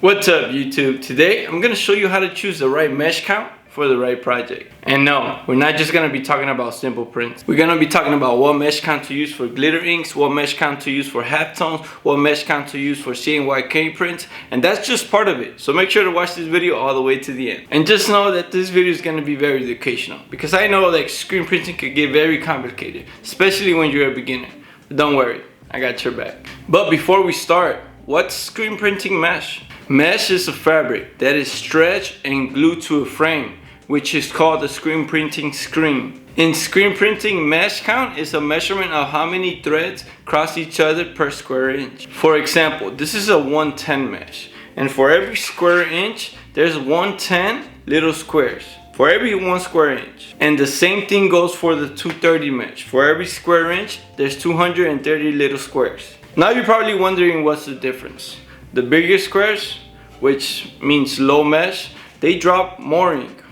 What's up YouTube? Today I'm going to show you how to choose the right mesh count for the right project. And no, we're not just going to be talking about simple prints. We're going to be talking about what mesh count to use for glitter inks, what mesh count to use for halftones, what mesh count to use for CYMK prints, and that's just part of it. So make sure to watch this video all the way to the end. And just know that this video is going to be very educational, because I know like screen printing could get very complicated, especially when you're a beginner. But don't worry, I got your back. But before we start, what's screen printing mesh? Mesh is a fabric that is stretched and glued to a frame, which is called a screen printing screen. In screen printing, mesh count is a measurement of how many threads cross each other per square inch. For example, this is a 110 mesh, and for every square inch, there's 110 little squares for every 1 square inch. And the same thing goes for the 230 mesh. For every square inch, there's 230 little squares. Now you're probably wondering what's the difference. The bigger squares, which means low mesh, they drop more ink.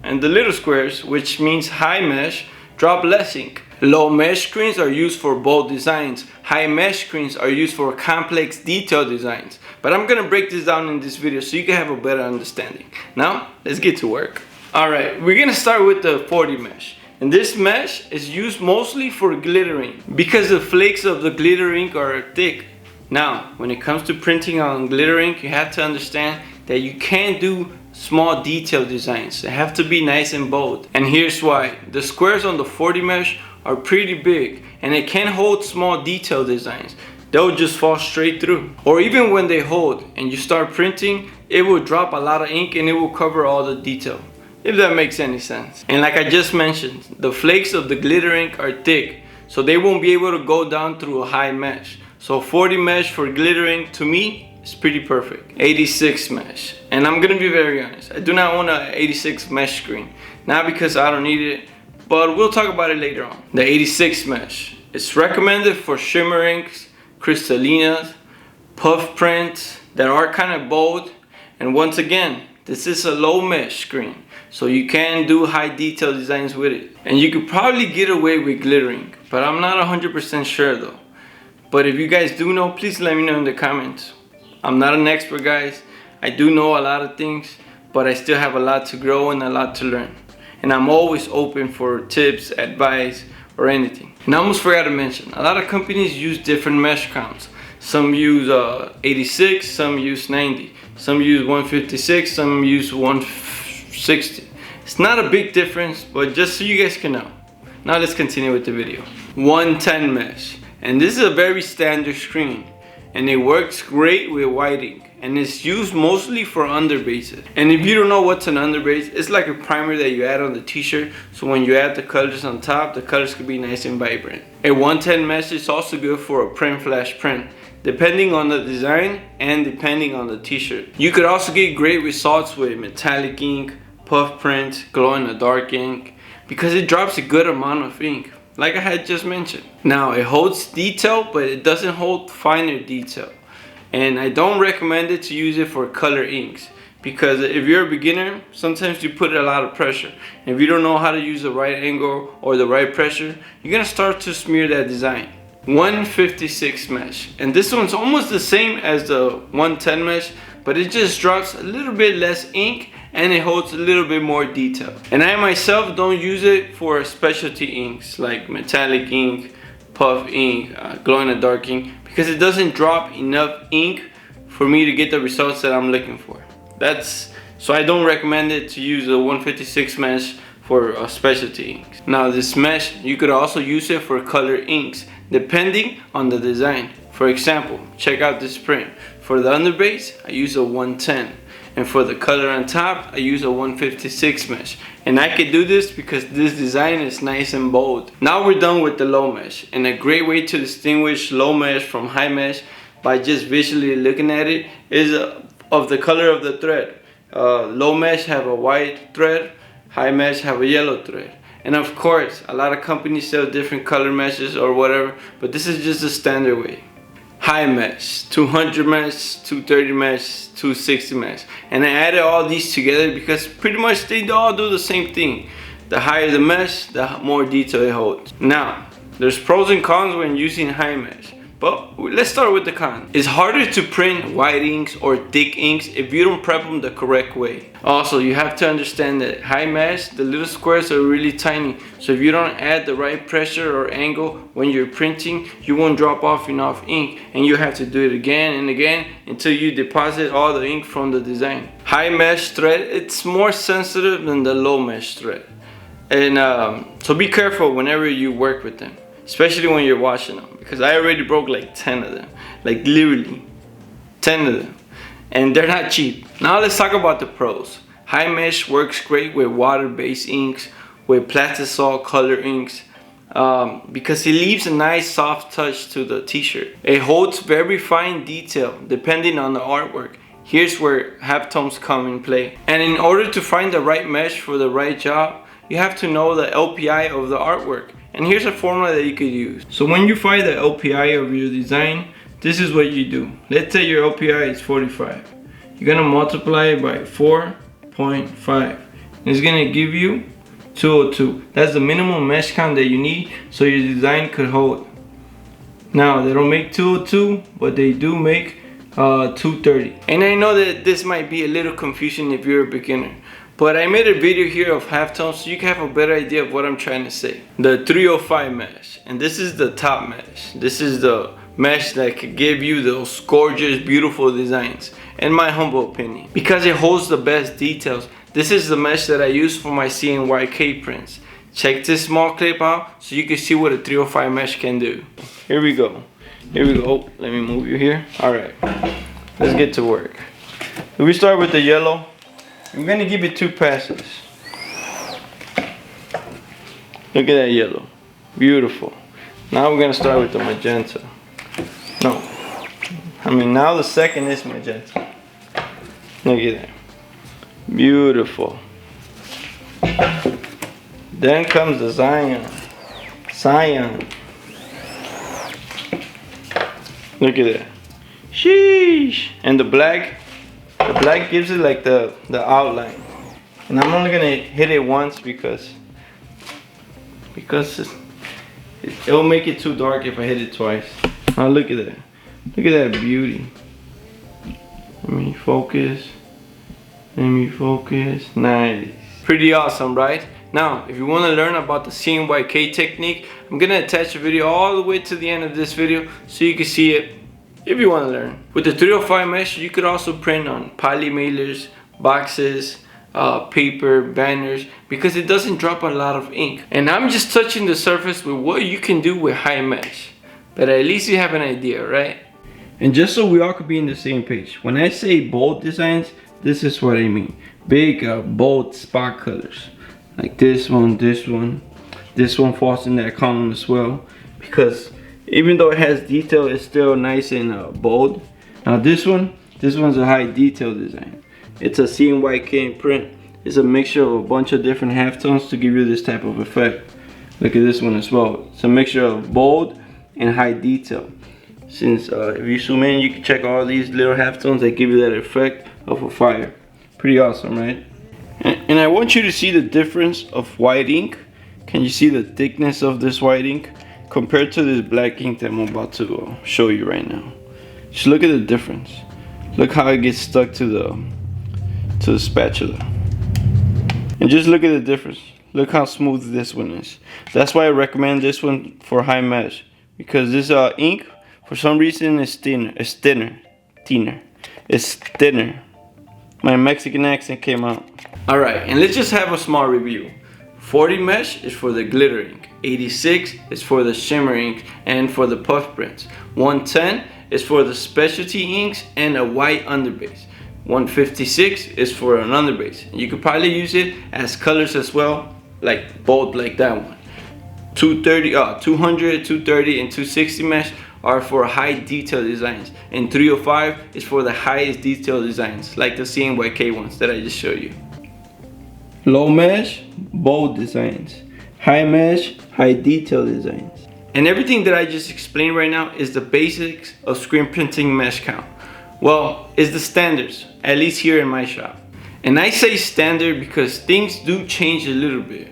And the little squares, which means high mesh, drop less ink. Low mesh screens are used for bold designs. High mesh screens are used for complex detailed designs. But I'm gonna break this down in this video so you can have a better understanding. Now, let's get to work. Alright, we're gonna start with the 40 mesh. And this mesh is used mostly for glitter ink because the flakes of the glitter ink are thick. Now, when it comes to printing on glitter ink, you have to understand that you can't do small detail designs. They have to be nice and bold. And here's why. The squares on the 40 mesh are pretty big and they can't hold small detail designs. They'll just fall straight through. Or even when they hold and you start printing, it will drop a lot of ink and it will cover all the detail, if that makes any sense. And like I just mentioned, the flakes of the glitter ink are thick, so they won't be able to go down through a high mesh. So 40 mesh for glitter ink, to me, is pretty perfect. 86 mesh. And I'm gonna be very honest, I do not want an 86 mesh screen. Not because I don't need it, but we'll talk about it later on. The 86 mesh. It's recommended for shimmer inks, crystallinas, puff prints that are kind of bold. And once again, this is a low mesh screen, so you can do high detail designs with it. And you could probably get away with glitter ink, but I'm not 100% sure though. But if you guys do know, please let me know in the comments. I'm not an expert, guys. I do know a lot of things, but I still have a lot to grow and a lot to learn. And I'm always open for tips, advice, or anything. And I almost forgot to mention, a lot of companies use different mesh counts. Some use 86, some use 90. Some use 156, some use 160. It's not a big difference, but just so you guys can know. Now let's continue with the video. 110 mesh. And this is a very standard screen, and it works great with white ink, and it's used mostly for underbases. And if you don't know what's an underbase, it's like a primer that you add on the t-shirt, so when you add the colors on top, the colors can be nice and vibrant. A 110 mesh is also good for a print flash print, depending on the design and depending on the t-shirt. You could also get great results with metallic ink, puff print, glow in the dark ink, because it drops a good amount of ink, like I had just mentioned. Now, it holds detail, but it doesn't hold finer detail. And I don't recommend it to use it for color inks, because if you're a beginner, sometimes you put a lot of pressure. And if you don't know how to use the right angle or the right pressure, you're gonna start to smear that design. 156 mesh, and this one's almost the same as the 110 mesh, but it just drops a little bit less ink and it holds a little bit more detail. And I myself don't use it for specialty inks like metallic ink, puff ink, glow in the dark ink, because it doesn't drop enough ink for me to get the results that I'm looking for. So I don't recommend it to use the 156 mesh for specialty inks. Now this mesh, you could also use it for color inks, depending on the design. For example, check out this print. For the underbase, I use a 110. And for the color on top, I use a 156 mesh. And I could do this because this design is nice and bold. Now we're done with the low mesh. And a great way to distinguish low mesh from high mesh by just visually looking at it is of the color of the thread. Low mesh have a white thread, high mesh have a yellow thread. And of course, a lot of companies sell different color meshes or whatever, but this is just the standard way. High mesh, 200 mesh, 230 mesh, 260 mesh. And I added all these together because pretty much they all do the same thing. The higher the mesh, the more detail it holds. Now, there's pros and cons when using high mesh. But let's start with the con. It's harder to print white inks or thick inks if you don't prep them the correct way. Also, you have to understand that high mesh, the little squares are really tiny. So if you don't add the right pressure or angle when you're printing, you won't drop off enough ink, and you have to do it again and again until you deposit all the ink from the design. High mesh thread, it's more sensitive than the low mesh thread. And so be careful whenever you work with them, especially when you're washing them, because I already broke like 10 of them, like literally 10 of them, and they're not cheap. Now let's talk about the pros. High mesh works great with water-based inks, with plastisol color inks, because it leaves a nice soft touch to the t-shirt. It holds very fine detail depending on the artwork. Here's where halftones come in play. And in order to find the right mesh for the right job, you have to know the LPI of the artwork. And here's a formula that you could use. So when you find the LPI of your design, this is what you do. Let's say your LPI is 45. You're gonna multiply it by 4.5. It's gonna give you 202. That's the minimum mesh count that you need so your design could hold. Now, they don't make 202, but they do make 230. And I know that this might be a little confusing if you're a beginner, but I made a video here of halftones so you can have a better idea of what I'm trying to say. The 305 mesh, and this is the top mesh. This is the mesh that could give you those gorgeous, beautiful designs, in my humble opinion, because it holds the best details. This is the mesh that I use for my CYMK prints. Check this small clip out so you can see what a 305 mesh can do. Here we go. Here we go. Oh, let me move you here. All right, let's get to work. If we start with the yellow, I'm gonna give it 2 passes. Look at that yellow, beautiful. Now we're gonna start with the magenta. No, I mean now the second is magenta. Look at that, beautiful. Then comes the cyan. Look at that, sheesh. And the black gives it like the outline. And I'm only gonna hit it once because it'll make it too dark if I hit it twice. Now look at that. Look at that beauty. Let me focus. Nice. Pretty awesome, right? Now, if you want to learn about the CYMK technique, I'm gonna attach a video all the way to the end of this video so you can see it if you want to learn. With the 305 mesh, you could also print on poly mailers, boxes, paper, banners, because it doesn't drop a lot of ink. And I'm just touching the surface with what you can do with high mesh, but at least you have an idea, right? And just so we all could be on the same page, when I say bold designs, this is what I mean. Big, bold spot colors. Like this one falls in that column as well, because even though it has detail, it's still nice and bold. Now this one's a high detail design. It's a CYMK print. It's a mixture of a bunch of different halftones to give you this type of effect. Look at this one as well. It's a mixture of bold and high detail. Since if you zoom in, you can check all these little halftones that give you that effect of a fire. Pretty awesome, right? And I want you to see the difference of white ink. Can you see the thickness of this white ink compared to this black ink that I'm about to show you right now? Just look at the difference. Look how it gets stuck to the spatula. And just look at the difference. Look how smooth this one is. That's why I recommend this one for high mesh, because this ink, for some reason, is thinner. It's thinner. My Mexican accent came out. Alright, and let's just have a small review. 40 mesh is for the glitter ink. 86 is for the shimmer ink and for the puff prints. 110 is for the specialty inks and a white underbase. 156 is for an underbase. You could probably use it as colors as well, like bold like that one. 200, 230, and 260 mesh are for high detail designs, and 305 is for the highest detail designs, like the CYMK ones that I just showed you. Low mesh, bold designs. High mesh, high detail designs. And everything that I just explained right now is the basics of screen printing mesh count. Well, it's the standards, at least here in my shop. And I say standard because things do change a little bit.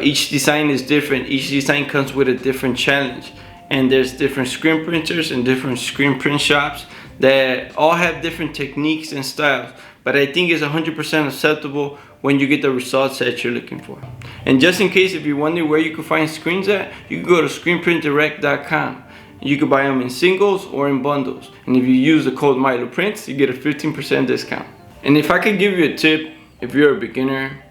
Each design is different. Each design comes with a different challenge. and there's different screen printers and different screen print shops that all have different techniques and styles, but I think it's 100% acceptable when you get the results that you're looking for. And just in case if you're wondering where you can find screens at, you can go to screenprintdirect.com. You can buy them in singles or in bundles, and if you use the code MiloPrints, you get a 15% discount. And if I could give you a tip, if you're a beginner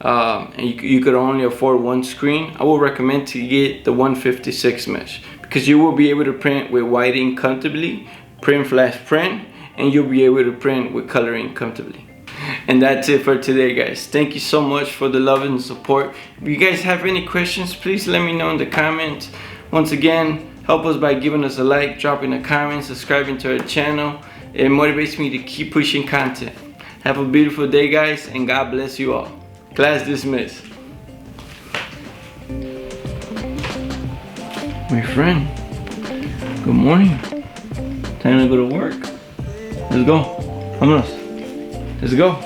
and you could only afford one screen, I would recommend to get the 156 mesh, because you will be able to print with white ink comfortably, print flash print, and you'll be able to print with color ink comfortably. And that's it for today, guys. Thank you so much for the love and support. If you guys have any questions, please let me know in the comments. Once again, help us by giving us a like, dropping a comment, subscribing to our channel. It motivates me to keep pushing content. Have a beautiful day, guys, and God bless you all. Class dismissed. My friend, good morning. Time to go to work. Let's go. Vámonos. Let's go.